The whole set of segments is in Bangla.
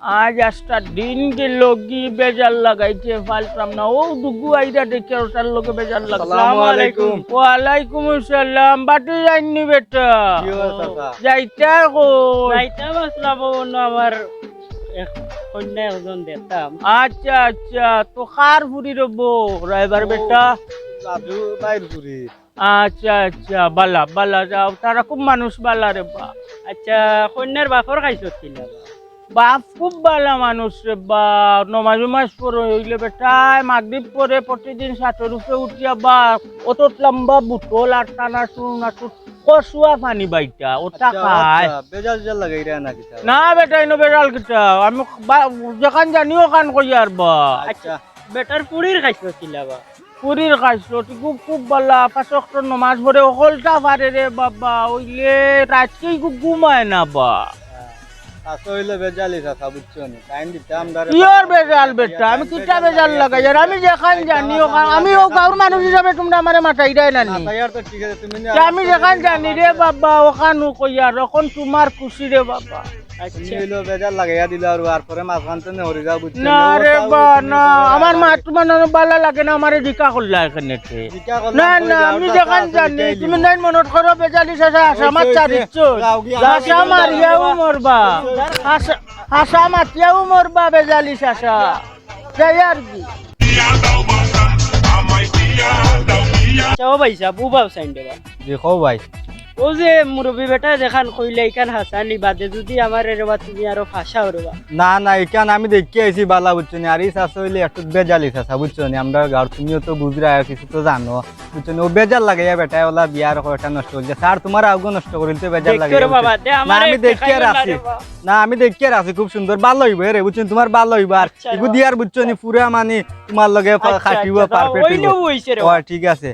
আজ একটা দিন গেল কি বেজার লাগাইছে ফালতাম না ও দুগু আইরা দেখে ওটার লোকে বেজার লাগছে। আসসালামু আলাইকুম। ওয়ালাইকুম আসসালাম। বাটি যাইনি বেটা কি হয় চাচা? যাইতা কো যাইতে বসলাম আমার কন্যা একজন দেখতাম। আচ্ছা আচ্ছা তো কার ফুরি রব রাইবার বেটা? রাজু বাইর পুরি। আচ্ছা আচ্ছা বালা বালা যাও তারা খুব মানুষ বালা রে বা। আচ্ছা কন্যার বাপর খাইছ কিনা? বাপ খুব ভালো মানুষ রে বা। নমাজ উমাজ পরে হইলে বেটায় মাগরিব পরে প্রতিদিন সাতের উপরে উঠিয়া বা অত লম্বা বুটল আর টানা চুনা কষুয়া পানি বাইটা ওটা খায় বেজাল বেজাল লাগাই রে নাকি স্যার? না বেটা ইনো বেড়াল কিটা আমি যেখান জানিও কান কই আর বা। আচ্ছা বেটার পুরীর খাইছ কিনা বা? পুরীর খাইছো খুব খুব ভালো পাঁচ ওয়াক্ত নমাজ পড়ে অকলটা পারে রে বাবা ওইলে রাতকেই খুব ঘুমায় না বা। চাচা হইলে বেজালি চাচা বুঝছো নি? টাইম দিতাম দারে। কিয়র বেজাল বেটা আমি কিটা বেজাল লাগাই আর আমি যেখান জানি ওখান আমি ও গাঁর মানুষ হিসাবে তোমরা আমারে মাথায় দেয় না নি। চাচা ইয়ার তো ঠিক আছে তুমি নি। আমি যেখান জানি রে বাবা ওখান কই আর এখন তোমার খুশি রে বাবা। তুমি হইলো বেজাল লাগাইয়া দিলা আর পরে মাছ খানতে নে হরি যা বুঝছো না রে বা না আমার মা তোমার ভালো লাগে না আমারে জিকা করলা এখানে না না আমি যেখান জানি তুমি নাই মনত করো বেজালি সাসা আশা মাছ চারিচ্ছ আশা মারিয়াও মরবা আশা মাতিয়াও মরবা বেজালি সাসা যাই আর কি। চাও ভাইসা বুবাব সাইন দেবা। দেখো ভাই ও যে মুরব্বী বেটা দেখান কইলে এখান হাসানি বাদে যদি আমার রেবা তুমি আরো ফাঁসাও রেবা। না না এখান আমি দেখি আইছি বালা বুঝছো নি আর এই চাচা হইলে একটু বেজালি চাচা বুঝছো নি আমরা গাঁর তুমিও তো বুঝরা কিছু তো জানো বুঝছো নি ও বেজাল লাগাইয়া বেটা ওলা বিয়ার কয়টা নষ্ট হইছে স্যার তোমার আউগো নষ্ট করিল তো বেজাল লাগে দেখো রে বাবা দে আমার আমি দেখি আর আছি না আমি দেখি আর আছি খুব সুন্দর ভালো হইবে রে বুঝছো তোমার ভালো হইবা আর আচ্ছা, এগু দিয়ার বুঝছো নি পুরা মানে তোমার লগে খাটিব পারফেক্ট হইব ওইলেও হইছে রে ও ঠিক আছে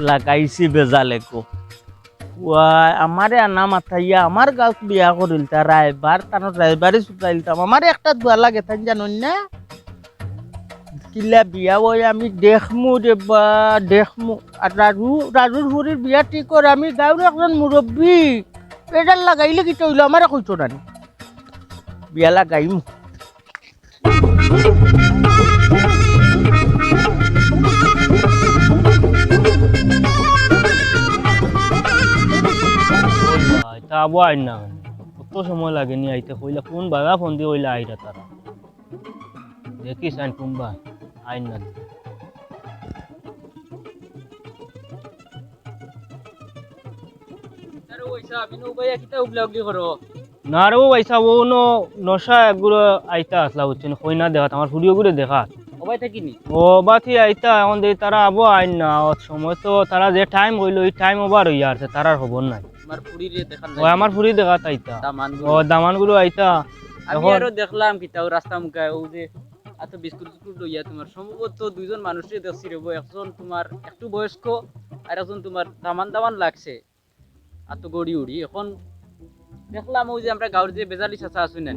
লাগাইছি বেজালে কো আমারে আনা মাথাইয়া আমার গাঁত বিয়া করিল তা রায়বার তানো রায়বারে চুকাইলতাম আমার একটা দোয়া লাগে তাই জানো না কিলা বিয়া ওই আমি দেখমু রে বা দেখমু আর রাজুর হুরির বিয়া ঠিক করে আমি গাঁর একজন মুরব্বী পেডাল লাগাইলে কি তৈল আমারে কইতো না বিয়া লাগাইমু। আবো আইন না কত সময় লাগেনি আইতে কইলা কোন বাবা ফোন দিয়ে কইলা আইরা তারা দেখিস আইন কুম্বা আইন না আরে ওইসা বিনু ভাইয়া কিতা উগলাউগলি করো? না রে পয়সা ও নশা একগুলো আইতা আসলা হচ্ছে কইনা দেখা আমার ভিডিও করে দেখা ও ভাই থাকিনি ও বাতি আইতা এখন দে তারা আবো আইন না সময় তো তারা যে টাইম হইলো এই টাইম ওভার হইয়া আছে তারার খবর নাই আমার পুরীরে দেখান ও আমার ফুরি দেখা তাইতা দামান ও দামানগুলো আইতা আমি আরো দেখলাম কিতা ও রাস্তা মুখায় ও যে এত বিস্কুট বিস্কুট লইয়া তোমার সম্ভবত দুইজন মানুষই দেখছি রে একজন তোমার একটু বয়স্ক আর একজন তোমার দামান দামান লাগছে এত গড়ি উড়ি এখন দেখলাম ওই যে আমরা গাঁর যে বেজালি চাচা আছো না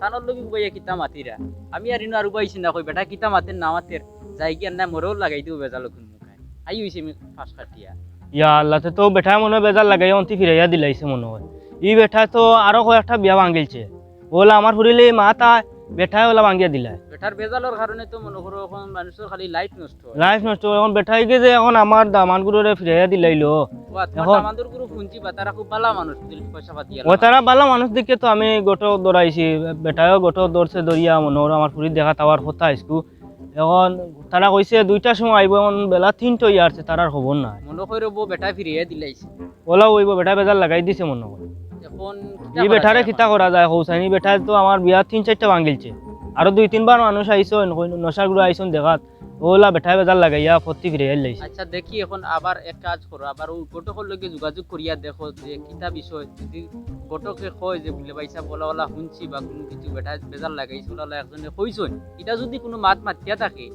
তানোর লগে বইয়া কিতা মাতিরা আমি আর ইনো আর উবাইছি না কই বেটা কিতা মাতের না মাতের যাই কি আর না মরেও লাগাই দিও বেজাল কোন মুখায় আই হইছে আমি ফাঁস কাটিয়া ইয়া আল্লাহ তো বেটা মনে হয় বেজার লাগাই অন্তি ফিরাইয়া দিলাইছে মনে হয় ই বেটা তো আরো কয়েকটা বিয়া ভাঙিলছে ওলা আমার ফুরিলে মাতা বেটাই ওলা ভাঙিয়া দিলা বেটার বেজালের কারণে তো মনে করো এখন মানুষের খালি লাইফ নষ্ট হয় লাইফ নষ্ট এখন বেটাই যে এখন আমার দামানগুলোরে ফিরাইয়া দিলাইলো এখন আমাদের গুরু শুনছি বা তারা খুব ভালো মানুষ পয়সা পাতি ও তারা ভালো মানুষ দেখে তো আমি গোটো দৌড়াইছি বেটায়ও গোটো দৌড়ছে দৌড়িয়া মনে হলো আমার ফুরির দেখা তাওয়ার কথা আইসকু এখন তারা কইছে 2টার সময় আইব এখন বেলা 3টা হইয়া আসছে তারার খবর নাই মনে কইরো বেটা ফিরিয়ে দিলাইছে ওলা হইব বেটা বেজার লাগাই দিছে মনে হয় এখন এই বেটারে খিতা করা যায় হৌসানি বেটা তো আমার বিয়া 3-4টা ভাঙিলছে আরো 2-3 বার মানুষ আইসো নশার গুলো আইসন দেখাত ওলা বেটা বেজার লাগাইয়া ফতি ফিরিয়ে লাইছে। আচ্ছা দেখি এখন আবার এক কাজ করো আবার ওই গোটকর লগে যোগাযোগ করিয়া দেখো যে কিতা বিষয় যদি গোটকে কয় যে বলে ভাইসা বলা বলা শুনছি বা কোনো কিছু বেটা বেজার লাগাইছে ওলা একজনে কইছন এটা যদি কোনো মাত মাতিয়া থাকে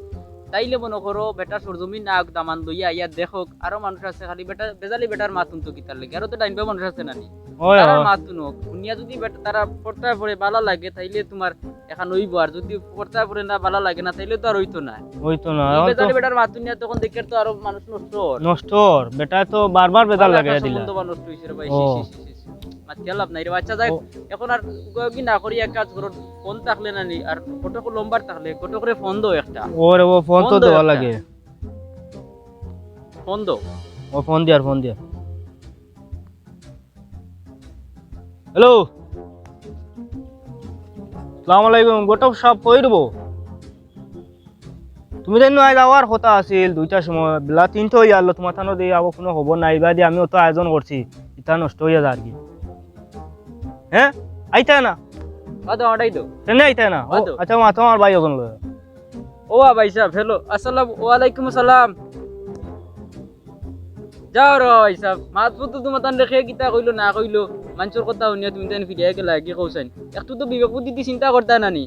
তাইলে মনে করো বেটা সরজমিন না দামান লইয়া ইয়া দেখো আরো মানুষ আছে খালি বেটা বেজালি বেটার মাত শুনতো কিতার লাগে আরো তো ডাইনবা মানুষ আছে নানি তার মাত শুনুক শুনিয়া যদি বেটা তারা পড়তায় পড়ে ভালো লাগে তাইলে তোমার এখন হইব আর যদি পড়তায় পড়ে না ভালো লাগে না তাইলে তো আর হইতো না বেজালি বেটার মাত শুনিয়া তখন দেখে তো আরো মানুষ নষ্ট বেটা তো বারবার বেজার লাগাইয়া দিলা নষ্ট হইছে রে ভাই মাথিয়া লাভ নাই রে বাচ্চা যাই এখন আর কি না করি এক কাজ করো ফোন থাকলে না নি আর কত লম্বার থাকলে কত করে ফোন দাও একটা ওরে ও ফোন তো ফোন দাও দেওয়া একটা। লাগে ফোন দাও ও ফোন দিয়ার হ্যালো সালাম আলাইকুম গোটা সব কইরব তুমি জানো আজ আওয়ার কথা আছিল 2টার সময় বেলা 3টা হই আলো তোমার থানো দিয়ে আবো কোনো খবর নাই বা দিয়ে আমি অত আয়োজন করছি ইটা নষ্ট হইয়া যা আর কি হ্যাঁ আইতা না আদো আড়াই দাও কেন আইতা না ও, আদো। আচ্ছা মা তোমার ভাই ওখান লয় ও ভাই সাহেব হ্যালো আসসালাম ওয়ালাইকুম আসসালাম যাও রে ভাই সাহেব মাতবুত তোমার তান রেখে কিতা কইলো না কইলো মানুষের কথা শুনিয়া তুমি তান ফিরিয়া গেলা কি কৌছেন একটু তো বিবেক বুদ্ধি দি চিন্তা করতা নানি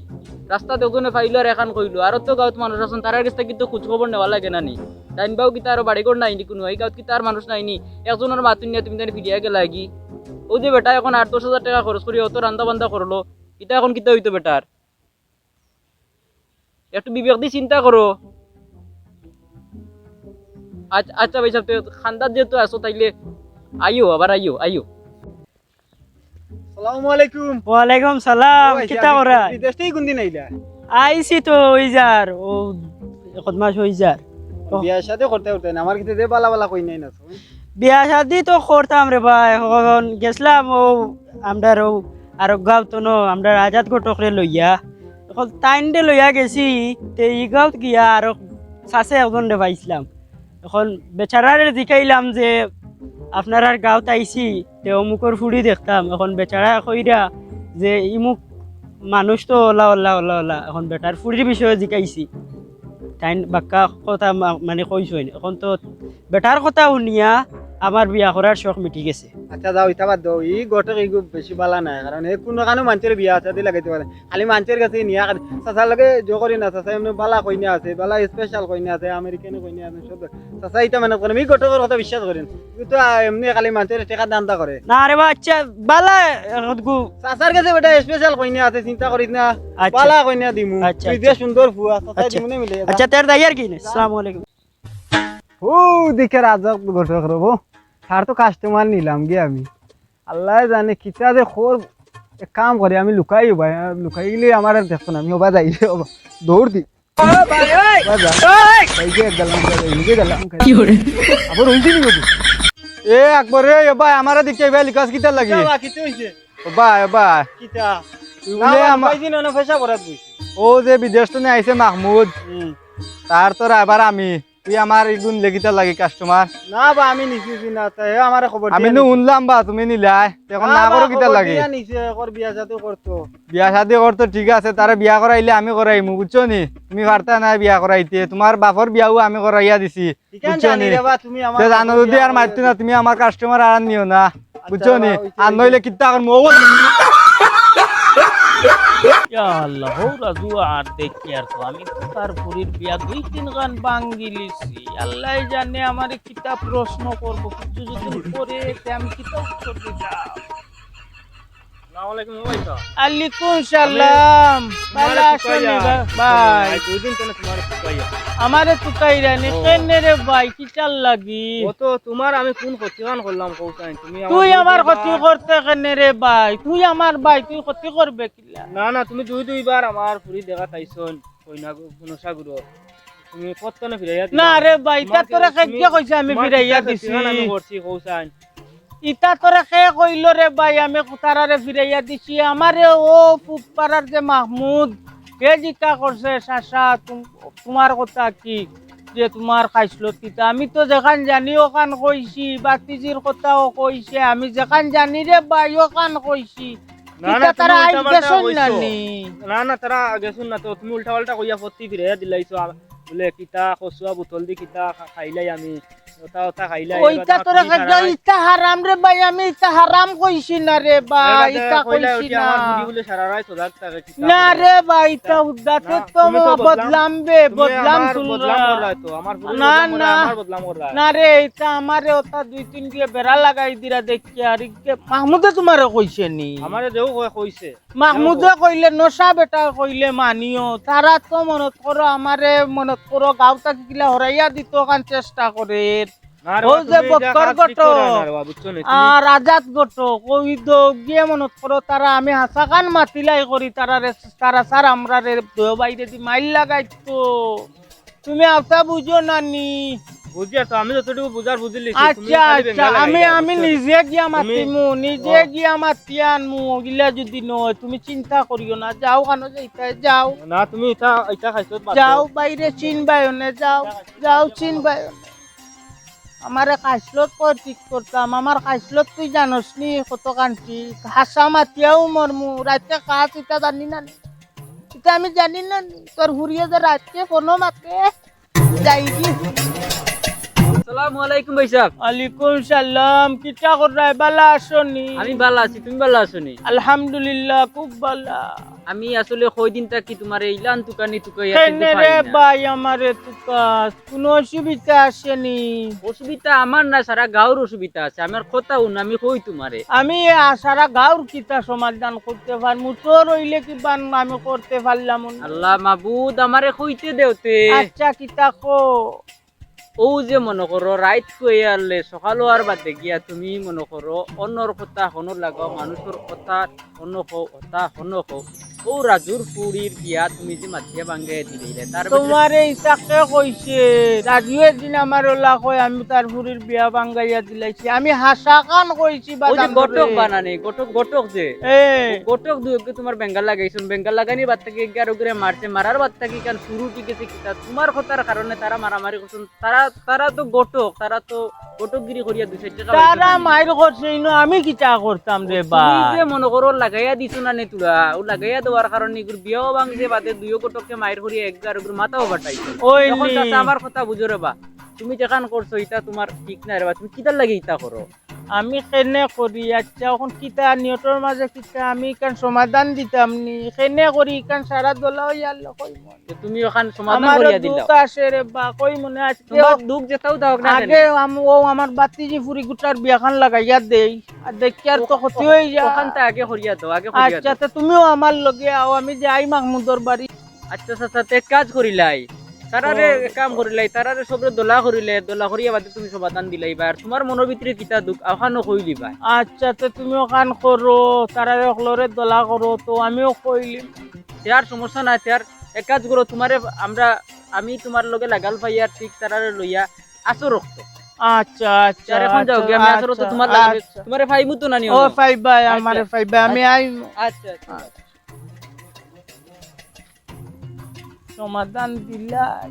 রাস্তা দেখনে ফাইলো আর এখন কইলো আর তো গাঁত মানুষ আছেন তার কাছ থেকে তো খোঁজ খবর নেওয়া লাগে নানি তাইন বাও কিতা আর বাড়ি ঘর নাইনি কোনো এই গাঁত কিতা আর মানুষ নাইনি একজনের মাতুন নিয়ে তুমি তান ফিরিয়া গেলা কি ও যে বেটা এখন 8-10 হাজার টাকা খরচ করি অত রান্দা বান্দা করলো কিতা এখন কিতা হইতো বেটার একটু বিবেক দিয়ে চিন্তা করো আচ্ছা ভাই সাহেব খান্দার যেহেতু আসো তাইলে আইও আবার আইও আসসালামু আলাইকুম ওয়ালাইকুম সালাম কিতা করা বিদেশ থেকে কোন দিন আইলা আইছি তো ওই যার ও কত মাস হই যার বিয়া শাদী করতে করতে না আমার কিতে দে বালা বালা কই নাই না বিয়া শাদি তো করতাম রে ভাই এখন গেছিলাম ও আমরার ও আর গাঁও তো নো আমরা আজাদ ঘটকরে লইয়া এখন টাইনডে লইয়া গেছি তে ই গাঁত গিয়া আর সাসে একজন রে পাইছিলাম এখন বেচারারে জিকাইলাম যে আপনার আর গাঁত আইছি তে অমুকর ফুড়ি দেখতাম এখন বেচারা কইরা যে ইমুক মানুষ তো ওলা ওলা ওলা ওলা এখন বেটার ফুড়ির বিষয়ে জিকাইছি টাইন বাক্কা কথা মানে কইছই এখন তো বেটার কথা শুনিয়া আমার বিয়া করার শখ মিটি গেছে আচ্ছা যাও ইতা বাদ দাও ই গোটক ই বেশি বালা নাই কারণ এই কোনো কানো মানুষের বিয়া আছে দি লাগাইতে পারে খালি মানুষের কাছে নিয়া চাচার লাগে জো করি না চাচা এমনি বালা কইনা আছে বালা স্পেশাল কইনা আছে আমেরিকানে কইনা আছে সব চাচা ইতা মানে করেন এই গোটকের কথা বিশ্বাস করেন কিন্তু এমনি খালি মানুষের টাকা দান্দা করে না রে বাচ্চা বালা গু চাচার কাছে বেটা স্পেশাল কইনা আছে চিন্তা করিস না আচ্ছা। বালা কইনা দিমু আচ্ছা, তুই যে সুন্দর ফুয়া চাচা আচ্ছা। দিমুনে মিলে আচ্ছা তার দাইয়ার কি আসসালামু আলাইকুম ও দেখে রাজা গোটক রবো তার তো কাস্টমার নিলাম গে আমি আল্লাহ জানে কিতা যে খোর এক কাম করে আমি লুকাই ভাই লুকাই গেলে আমার আর দেখতো না আমি ওবা যাই দৌড় দি এ আকবর রে ভাই আমার দিকে ভাই লিকাস কিতা লাগি ভাই ভাই ও যে বিদেশ তো আইছে মাহমুদ তার তো রাইবার আমি তুই আমার এগুন লেগিতা লাগি কাস্টমার না বা আমি নিছি না তাই আমারে খবর আমি নো উনলাম বা তুমি নিলাই এখন না করো কিতা লাগে নিছে কর বিয়া সাথে করতো বিয়া শাদি করতো ঠিক আছে তারে বিয়া করাইলে আমি করাইমু বুঝছো নি তুমি পারতা না বিয়া করাইতে তোমার বাপর বিয়াও আমি করাইয়া দিছি ঠিকান বুঝছো জানি নি রে বা তুমি আমার তে জানো যদি আর মারতে না তুমি আমার কাস্টমার আর নিও না বুঝছো নি আর নইলে কিতা করমু ও ইয়া আল্লাহ হো রাজু আর দেখি আর তো আমি তো তার পুরীর বিয়া 2-3 গান বাঙ্গি লিছি আল্লাহ জানে আমারে কিতা প্রশ্ন করব কিছু যদি করে তে আমি কিতা উত্তর দিতাম আসসালামু আলাইকুম ভাই তো আলাইকুম সালাম বালা শুনি ভাই দুদিন তো তোমার ফুকাইয়া আমারে তুকাইরা নি কেনে রে ভাই কি চাল লাগি ও তো তোমার আমি কোন ক্ষতিগান করলাম কৌসাই তুমি তুই আমার ক্ষতি করতে কেনে রে ভাই তুই আমার ভাই তুই ক্ষতি করবে কিলা না না তুমি দুইবার আমার পুরি দেখা তাইছন কইনা গুনসা গুরো তুমি কতনে ফিরাইয়া না রে ভাই তা তোরা কে কইছে আমি ফিরাইয়া দিছি আমি করছি কৌসাই ইটা তোরা কে কইল রে ভাই আমি তারারে ফিরাইয়া দিছি আমারে ও ফুপারার যে মাহমুদ কে জিকা করছে শাসা তোমার কথা কি যে তোমার খাইছিল তিতা আমি তো যেখান জানি ওখান কইছি বাতিজির কথাও কইছে আমি যেখান জানি রে ভাই ওখান কইছি তিতা তারা আইস গেছন নানি না না তারা গেছুন না তো তুমি উল্টা পাল্টা কইয়া ফতি ফিরাইয়া দিলাইছো বলে কিতা কসুয়া বোতল দি কিতা খাইলাই আমি ওটা ওটা খাইলাই ওইটা তোরা কাজা ইটা হারাম রে ভাই আমি ইটা হারাম কইছি না রে ভাই ইটা কইছি না আমার বুড়ি বলে সারা রাত ওদাক থাকে না রে ভাই ইটা উদাতে তো বদলাম বে বদলাম তো আমার বুড়ি না না আমার বদলাম কর না রে এটা আমারে ওটা 2-3 দিয়ে বেড়া লাগাই দিরা দেখি আর মাহমুদে তোমারে কইছে নি আমারে দেও কইছে মাহমুদে কইলে নশা বেটা কইলে মানিও তারা তো মনত করো আমারে মনত করো গাঁওটা কিলা হরাইয়া দিত কান চেষ্টা করে ও যে বক্কর গটো আর আজাদ গটো কই তো গিয়ে মনত করো তারা আমি হাসাকান মাতিলাই করি তারা স্যার আমরা রে দয় বাইরে দি মাইল লাগাইতো তুমি আফতা বুঝো নানি বুঝিয়া তো আমি যতটুকু বুঝার বুঝলি আচ্ছা আচ্ছা আমি নিজে গিয়া মাতিমু নিজে গিয়া মাতি আনমু ওগুলা যদি নয় তুমি চিন্তা করিও না যাও কেন যাইতে যাও না তুমি এটা খাইছো যাও বাইরে চিনবাই নে যাও যাও চিনবাই আমারে কাইসলত কর ঠিক করতাম আমার কাইসলত তুই জানস নি কত কান্তি হাসা মাতিয়াও মরমু রাতে কাজ এটা জানি না এটা আমি জানি না তোর হুরিয়ে যে রাতে কোনো মাতে যাই কি আসসালামু আলাইকুম ভাই সাহেব। আলাইকুম সালাম কিটা করাই বালা আসনি আমি ভালো আছি, তুমি ভালো আছো নি? আলহামদুলিল্লাহ খুব বালা আমি আসলে কয়দিন থাকি তোমার ইলান তুকানি তুকাইয়া কিন্তু কেনে পাই রে না। ভাই আমারে তুকা কোনো অসুবিধা আসেনি অসুবিধা আমার না, সারা গাঁর অসুবিধা আছে। আমার কথা শুন, আমি কই তোমারে আমি সারা গাঁর কিতা সমাধান করতে পারমু তোর রইলে কি বান আমি করতে পারলাম না। আল্লাহ মাবুদ আমারে কইতে দেওতে। আচ্ছা কিতা কো ও যে মনে করো রাইত কই আনলে সকাল হওয়ার বাদে গিয়া তুমি মনে করো অন্যর কথা হনো লাগাও, মানুষের কথা অন্য কথা হনো হো। ও রাজুর পুরীর গিয়া তুমি যে মাথিয়া ভাঙ্গাই দিলে তার তোমার ইসাকে কইছে রাজু একদিন আমার ওলা কই আমি তার ভুরির বিয়া ভাঙ্গাইয়া দিলাইছি আমি হাসা কান কইছি ওই যে বাদাম গটক বানানি গটক যে এ গটক দুকে তোমার বেঙ্গাল লাগাইছুন, বেঙ্গাল লাগানি বাদ থেকে এগারো করে মারছে, মারার বাদ থেকে কান শুরু কি গেছে কিতা তোমার কথার কারণে তারা মারামারি করছেন। তারা তো গটক, তারা তো গটকগিরি করিয়া দুই সাইড টাকা তারা মাইর করছে ইনো আমি কিতা করতাম রে তুমি ভাই যে মনে করো লাগাইয়া দিছো না নে তুলা ও লাগাইয়া দেওয়ার কারণে এগুলো বিয়াও ভাঙছে বাদে দুইও গটককে মাইর করিয়া একবার ওগুলো মাথাও বাটাইছে। ওই তখন নি। চাচা আমার কথা বুঝো রে বা, তুমি যেখান করছো এটা তোমার ঠিক না রে বা, তুমি কিতার লাগে ইটা করো? আমি কেনে করি আচ্ছা এখন কিতা নিয়তর মাঝে কিতা আমি কান সমাধান দিতাম নি কেনে করি কান সারা দলা হইয়ালো কই মন যে তুমি ওখান সমাধান আমার করিয়া দিলাও। দুঃখ আসে রে বা কই মনে আজকে তোমার দুঃখ যেটাও দাও না কেন? আগে ও আমার বাতিজি ফুরি গুটার বিয়াখান লাগাইয়া দেই আর দেখি আর তো ক্ষতি হয়ে যায় ওখানটা আগে করিয়া দাও, আগে করিয়া আচ্ছা দাও। তো তুমিও আমার লগে আও আমি যাই মাহমুদর বাড়ি আচ্ছা আচ্ছা তে কাজ করিলাই তারারে কাম করিলাই, তারারে সবরে দোলা করিলে, দোলা করিয়া বাদে তুমি সমাধান দিলাই বা, আর তোমার মনের ভিতরে কিতা দুঃখ আওখানো কইলি বা। আচ্ছা তো তুমিও কান করো তারা অকলরে দলা করো তো আমিও কইলিম তার সমস্যা নাই, তার এক কাজ করো তোমারে আমি তোমার লগে লাগাল পাইয়ার ঠিক তারারে লইয়া আসো রক্ত আচ্ছা আচ্ছা তার এখন যাও গিয়া আমি আসো রক্ত তোমার লাগাবে, আচ্ছা। তোমারে ফাইমু তো নানি ও ফাইবা আমারে ফাইবা আমি আই আচ্ছা আচ্ছা সমাধান দিলাই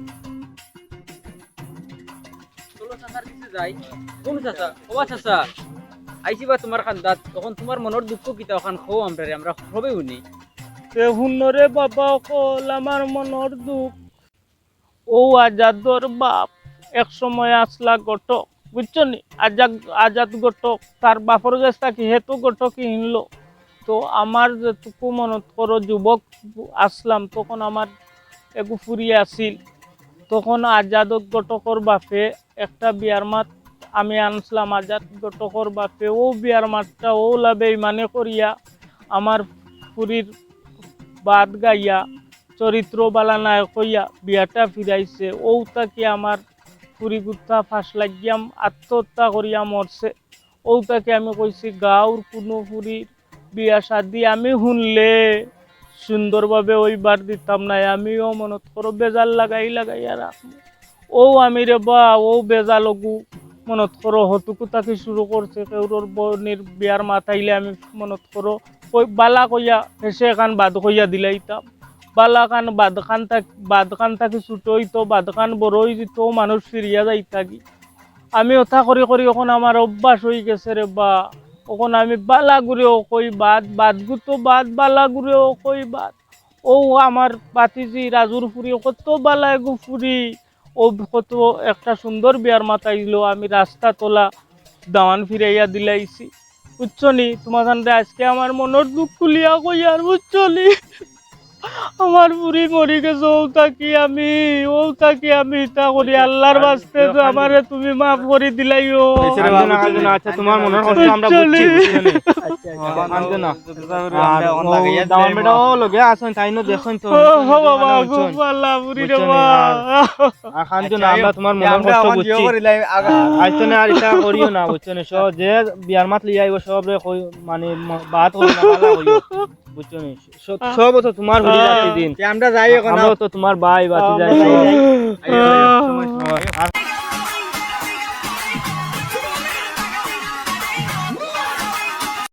চলো চাচার কাছে যাই। কোন চাচা? ওবা চাচা আইছি বা তোমার খান্দাত, তখন তোমার মনের দুঃখ কিতা ওখান খো আমরা সবে শুনি। তে হুনরে বাবা কল আমার মনের দুঃখ ও আজাদর বাপ এক সময় আসলা গটক বুঝছো নি আজাদ গটক তার বাপর কাছ থাকি হেতু গটক হিনলো তো আমার যেটুকু মনত করো যুবক আসলাম তখন আমার একু ফুরিয়ে আসিল তখন আজাদ গটকর বাপে একটা বিয়ার মাত আমি আনছিলাম আজাদ গটকর বাপে ও বিয়ার মাতটা ও লাভে মানে করিয়া আমার ফুরির বাদ গাইয়া চরিত্র বালা নায়ক হইয়া বিয়াটা ফিরাইছে ও তাকে আমার ফুরি গুত্তা ফাঁস লাগিয়াম আত্মহত্যা করিয়া মরছে ও তাকে আমি কইছি গাঁর কোনো ফুরির বিয়া শাদি আমি শুনলে সুন্দরভাবে ওইবার দিতাম না আমিও মনত করো বেজাল লাগাইয়া রাখবো ও আমি রে বা ও বেজালগু মনত করো হতুকু তাকে শুরু করছে কেউর বনির বিয়ার মাথাইলে আমি মনত করো বালা কইয়া হেসে এখান বাদ কইয়া দিলাইতাম বালা কান বাদকান থাকি ছুটো হইতো বাদকান বড় হয়ে যেত মানুষ ফিরিয়া যাই থাকি আমি ওথা করি করি এখন আমার অভ্যাস হয়ে গেছে রে বা ওখন আমি বালা ঘুরেও কই বাদ গুতো বালা ঘুরেও কই ও আমার বাতিজি রাজুর ফুরি কত বালা এগু ফুরি ও কত একটা সুন্দর বিয়ার মাথাইল আমি রাস্তা তোলা দাওয়ান ফিরাইয়া দিলাইছি বুঝছো নি তোমার আজকে আমার মনের দুঃখ খুলিয়া কই আর বুঝছো নি আমার বুড়ি মরি গেছে ও থাকি আমি ইতা করি আল্লাহর বাস্তে তো আমারে তুমি মাফ করে দিলাইও কান্দো না, আচ্ছা তোমার মনের কষ্ট আমরা বুঝছি কান্দো না। আর দাওয়ান বেটাও লগে আসেন তাই নো দেখুন তো ও বাবা খুব ভালো বুড়ি রে বাবা আর কান্দো না, আমরা তোমার মনের কষ্ট বুঝছি। আইতো না আর এটা করিও না বুঝছো না, সব যে বিয়ার মাত লিয়ে আইব সব রে মানে বাত হই না ভালো হইও বুঝছো না, সব তো তোমার হরি রাতে দিন আমরা যাই এখন আমরা তো তোমার ভাই বাতি যাই আইও,